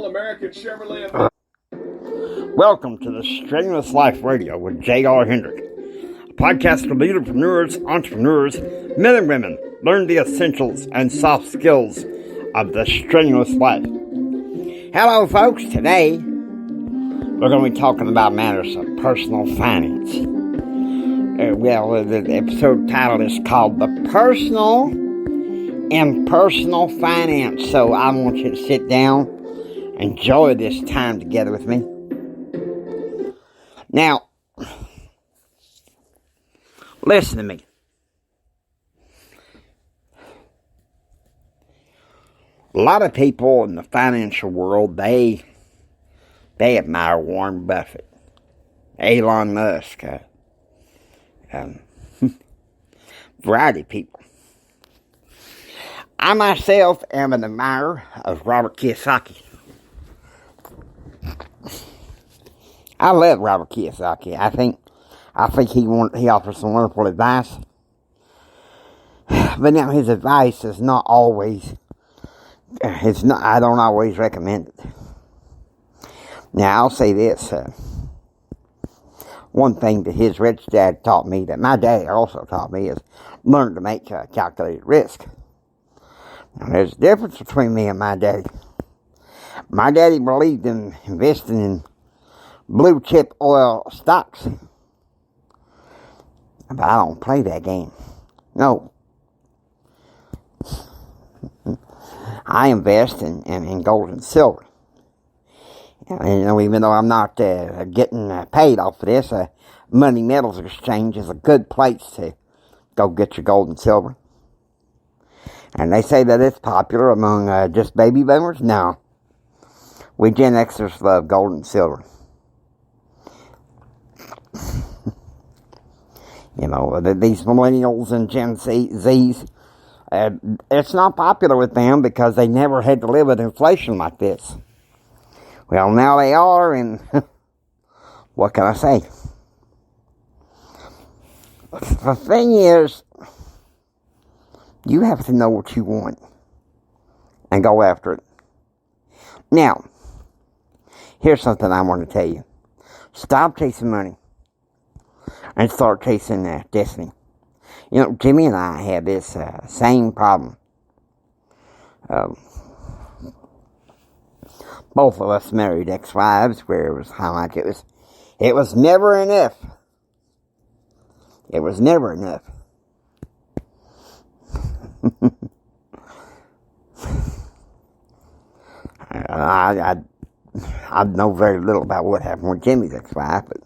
All-American Chevrolet. Welcome to the Strenuous Life Radio with JR Hendrick, a podcast for leaderpreneurs, entrepreneurs, men and women. Learn the essentials and soft skills of the strenuous life. Hello, folks. Today, we're going to be talking about matters of personal finance. The episode title is called The Personal and Personal Finance. So I want you to sit down, enjoy this time together with me. Now, listen to me. A lot of people in the financial world, they admire Warren Buffett, Elon Musk, variety of people. I myself am an admirer of Robert Kiyosaki. I love Robert Kiyosaki. I think he offers some wonderful advice. But now his advice is not always. I don't always recommend it. Now I'll say this. One thing that his rich dad taught me, that my dad also taught me, is learn to make calculated risk. Now, there's a difference between me and my daddy. My daddy believed in investing in blue chip oil stocks. But I don't play that game. No. I invest in gold and silver. And even though I'm not getting paid off of this, Money Metals Exchange is a good place to go get your gold and silver. And they say that it's popular among just baby boomers. No. We Gen Xers love gold and silver. These millennials and Gen Zs, it's not popular with them because they never had to live with inflation like this. Well, now they are, and what can I say? The thing is, you have to know what you want and go after it. Now, here's something I want to tell you. Stop chasing money and start chasing destiny. Jimmy and I had this same problem. Both of us married ex-wives where it was it was never enough. It was never enough. I know very little about what happened with Jimmy's ex-wife, but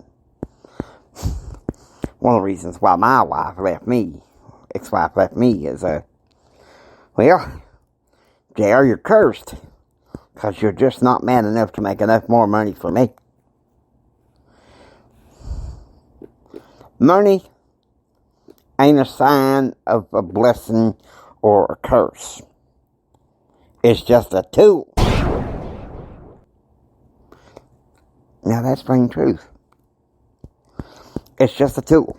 one of the reasons why my ex-wife left me is, JR, you're cursed. Because you're just not man enough to make enough more money for me. Money ain't a sign of a blessing or a curse. It's just a tool. Now that's plain truth. It's just a tool.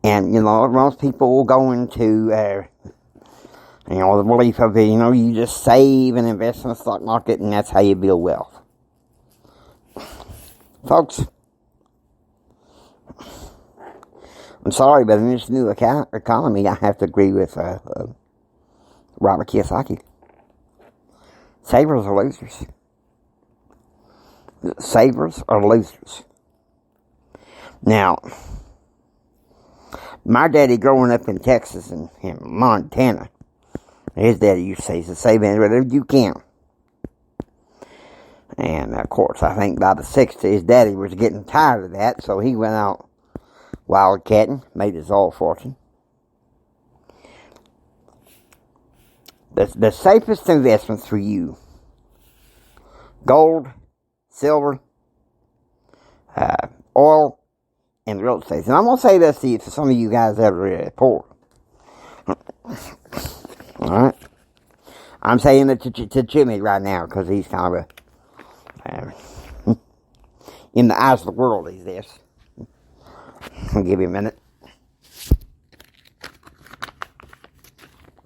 And, most people will go into, the belief of it, you just save and invest in the stock market and that's how you build wealth. Folks, I'm sorry, but in this new economy, I have to agree with Robert Kiyosaki. Savers are losers. Savers are losers. Now, my daddy growing up in Texas and in Montana, his daddy used to say, save whatever you can. And, of course, I think by the 60s, his daddy was getting tired of that, so he went out wildcatting, made his oil fortune. The safest investments for you, gold, silver, oil, and real estate. And I'm going to say this to you, for some of you guys that are poor. Alright? I'm saying it to Jimmy right now, because he's kind of in the eyes of the world, he's this. I'll give you a minute.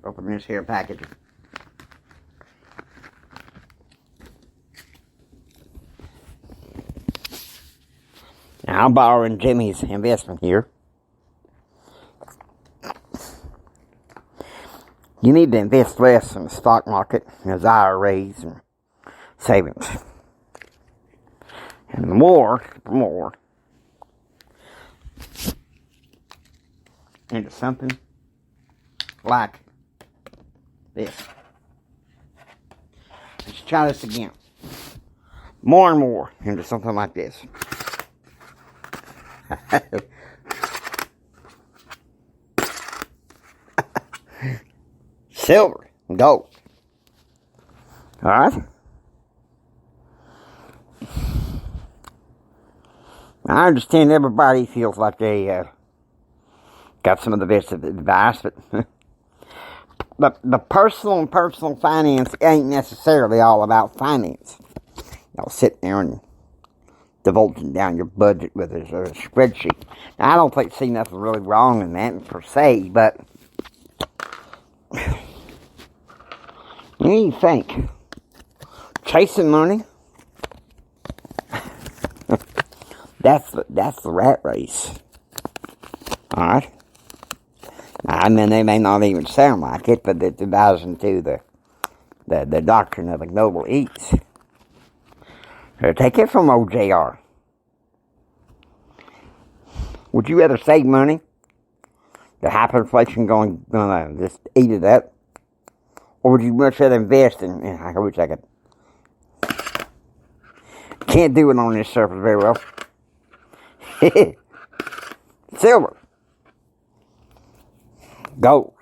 Open this here package. I'm borrowing Jimmy's investment here. You need to invest less in the stock market as IRAs and savings. And the more into something like this. Let's try this again. More and more into something like this. Silver and gold. Alright? I understand everybody feels like they got some of the best advice, but the personal finance ain't necessarily all about finance. Y'all sitting there and divulging down your budget with a spreadsheet. Now, I don't see nothing really wrong in that per se, but you need to think. Chasing money, that's the rat race. Alright? I mean, they may not even sound like it, but it divides into the doctrine of ignoble eats. Take it from old JR. Would you rather save money? The hyperinflation gonna just eat it up? Or would you much rather invest in... I wish I could... Can't do it on this surface very well. Silver. Gold.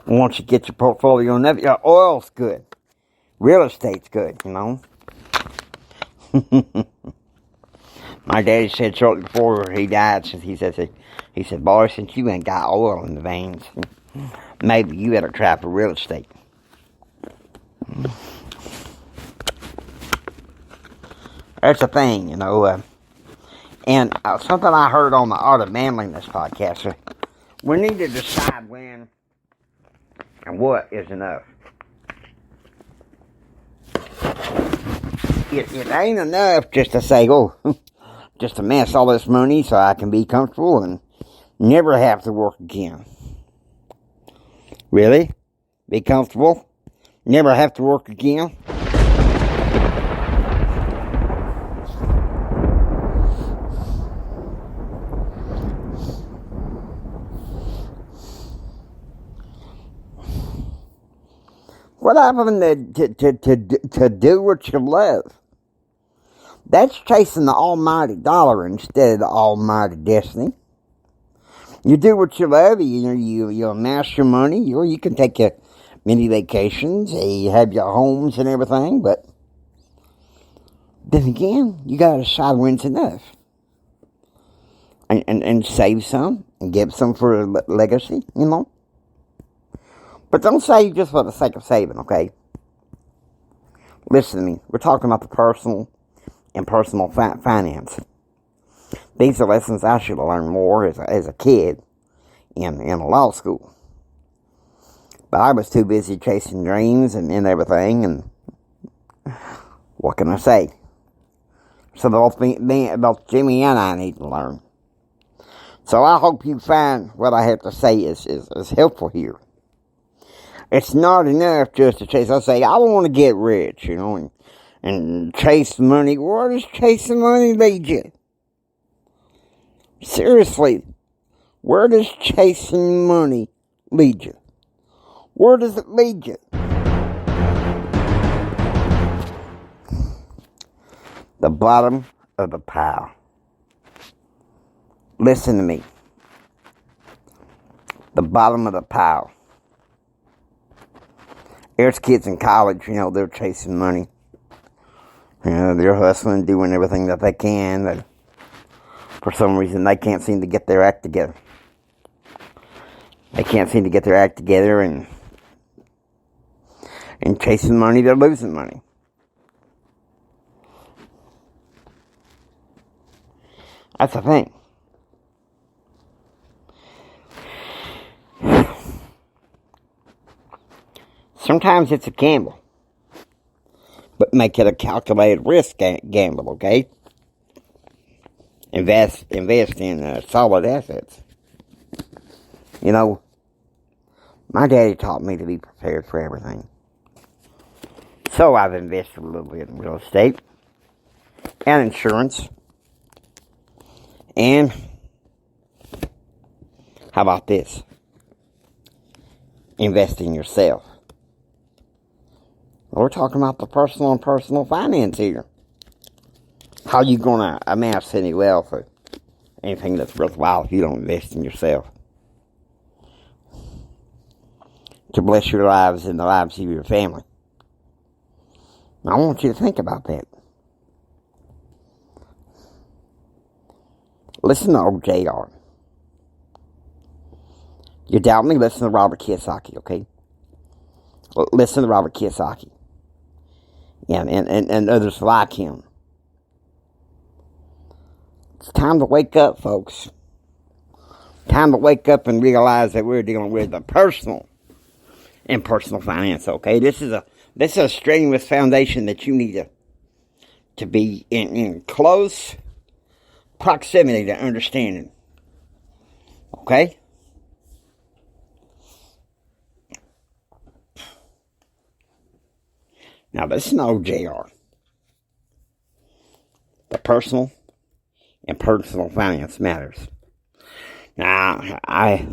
Once you get your portfolio on that, your oil's good. Real estate's good, you know. My daddy said shortly before he died, he said, boy, since you ain't got oil in the veins, maybe you better try for real estate. That's the thing, you know. And something I heard on the Art of Manliness podcast, we need to decide when and what is enough. It ain't enough just to say, just to amass all this money so I can be comfortable and never have to work again. Really? Be comfortable? Never have to work again? What happened to do what you love? That's chasing the almighty dollar instead of the almighty destiny. You do what you love, you amass your money, you can take your many vacations, you have your homes and everything, but then again, you gotta decide when it's enough. And save some, and give some for a legacy, you know. But don't save just for the sake of saving, okay? Listen to me. We're talking about the personal and personal finance. These are lessons I should have learned more as a kid in law school. But I was too busy chasing dreams and everything, and what can I say? So both Jimmy and I need to learn. So I hope you find what I have to say is helpful here. It's not enough just to chase. I say, I want to get rich, you know, and chase money. Where does chasing money lead you? Seriously, where does chasing money lead you? Where does it lead you? The bottom of the pile. Listen to me. The bottom of the pile. There's kids in college, you know, they're chasing money. You know, they're hustling, doing everything that they can. But for some reason, they can't seem to get their act together. They can't seem to get their act together, and chasing money, they're losing money. That's the thing. Sometimes it's a gamble. But make it a calculated risk gamble, okay? invest in solid assets. You know, my daddy taught me to be prepared for everything. So I've invested a little bit in real estate and insurance. And how about this? Invest in yourself. We're talking about the personal and personal finance here. How you going to amass any wealth or anything that's worthwhile if you don't invest in yourself? To bless your lives and the lives of your family. I want you to think about that. Listen to old JR. You doubt me? Listen to Robert Kiyosaki, okay? Listen to Robert Kiyosaki. Yeah, and others like him. It's time to wake up, folks. Time to wake up and realize that we're dealing with the personal and personal finance, okay? This is a strenuous foundation that you need to be in close proximity to understanding. Okay? Now, listen to old JR. The personal and personal finance matters. Now, I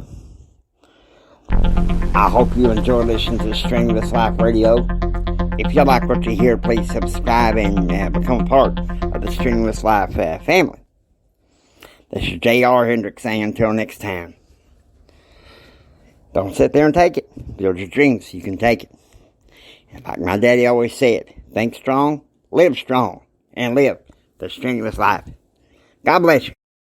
hope you enjoy listening to Strenuous Life Radio. If you like what you hear, please subscribe and become a part of the Strenuous Life family. This is JR Hendrick saying until next time. Don't sit there and take it. Build your dreams so you can take it. And like my daddy always said, think strong, and live the strenuous life. God bless you.